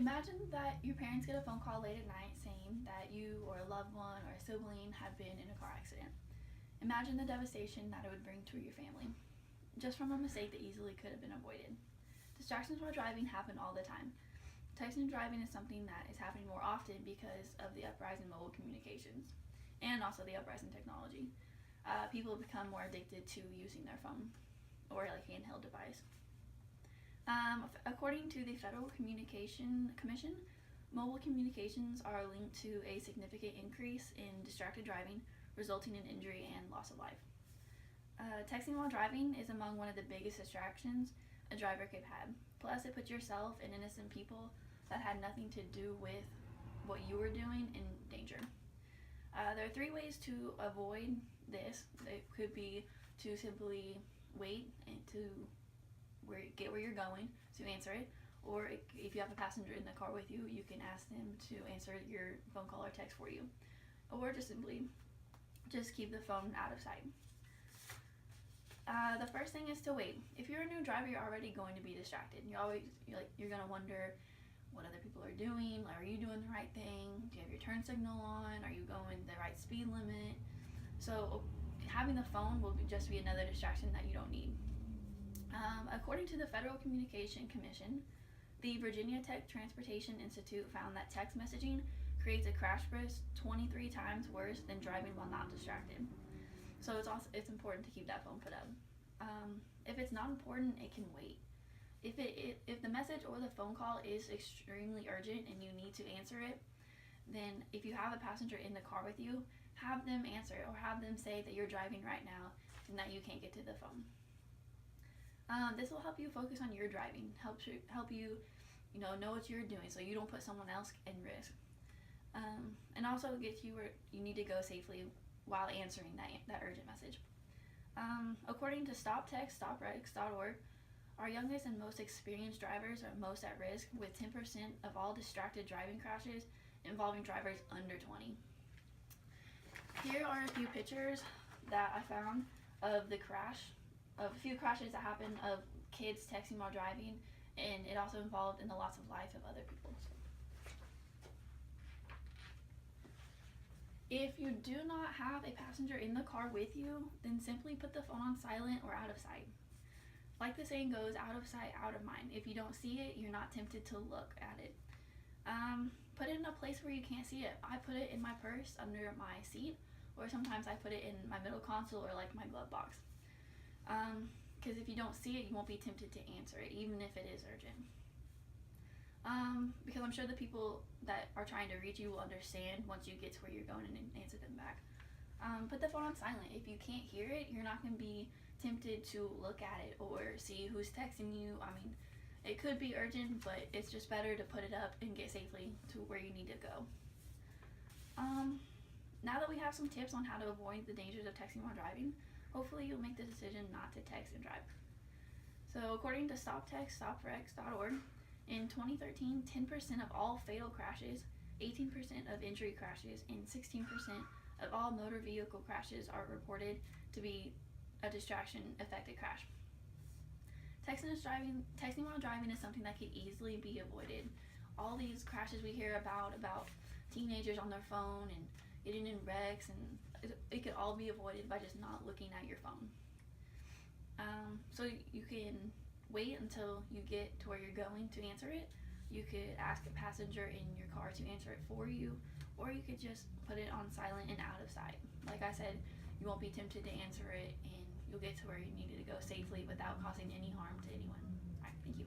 Imagine that your parents get a phone call late at night saying that you or a loved one or a sibling have been in a car accident. Imagine the devastation that it would bring to your family, just from a mistake that easily could have been avoided. Distractions while driving happen all the time. Texting and driving is something that is happening more often because of the uprise in mobile communications and also the uprise in technology. People have become more addicted to using their phone or like handheld device. According to the Federal Communication Commission, mobile communications are linked to a significant increase in distracted driving, resulting in injury and loss of life. Texting while driving is among one of the biggest distractions a driver could have. Plus, it puts yourself and innocent people that had nothing to do with what you were doing in danger. There are 3 ways to avoid this. It could be to simply wait and to get where you're going to answer it, or if you have a passenger in the car with you, you can ask them to answer your phone call or text for you, or just simply just keep the phone out of sight. The first thing is to wait. If you're a new driver, you're already going to be distracted. You're gonna wonder what other people are doing. Are you doing the right thing? Do you have your turn signal on? Are you going the right speed limit? So having the phone will just be another distraction that you don't need. According to the Federal Communication Commission, the Virginia Tech Transportation Institute found that text messaging creates a crash risk 23 times worse than driving while not distracted. So it's important to keep that phone put up. If it's not important, it can wait. If the message or the phone call is extremely urgent and you need to answer it, then if you have a passenger in the car with you, have them answer it, or have them say that you're driving right now and that you can't get to the phone. This will help you focus on your driving, help you know what you're doing, so you don't put someone else in risk, and also get you where you need to go safely while answering that urgent message. According to StopText.org, our youngest and most experienced drivers are most at risk, with 10% of all distracted driving crashes involving drivers under 20. Here are a few pictures that I found of a few crashes that happened of kids texting while driving, and it also involved in the loss of life of other people. If you do not have a passenger in the car with you, then simply put the phone on silent or out of sight. Like the saying goes, out of sight, out of mind. If you don't see it, you're not tempted to look at it. Put it in a place where you can't see it. I put it in my purse under my seat, or sometimes I put it in my middle console or like my glove box. Because if you don't see it, you won't be tempted to answer it, even if it is urgent. Because I'm sure the people that are trying to reach you will understand once you get to where you're going and answer them back. Put the phone on silent. If you can't hear it, you're not going to be tempted to look at it or see who's texting you. I mean, it could be urgent, but it's just better to put it up and get safely to where you need to go. Now that we have some tips on how to avoid the dangers of texting while driving, hopefully you'll make the decision not to text and drive. So according to StopText.org, in 2013, 10% of all fatal crashes, 18% of injury crashes, and 16% of all motor vehicle crashes are reported to be a distraction-affected crash. Texting while driving is something that could easily be avoided. All these crashes we hear about teenagers on their phone and getting in wrecks, and it could all be avoided by just not looking at your phone. So you can wait until you get to where you're going to answer it. You could ask a passenger in your car to answer it for you, or you could just put it on silent and out of sight. Like I said, you won't be tempted to answer it, and you'll get to where you needed to go safely without causing any harm to anyone. All right, thank you.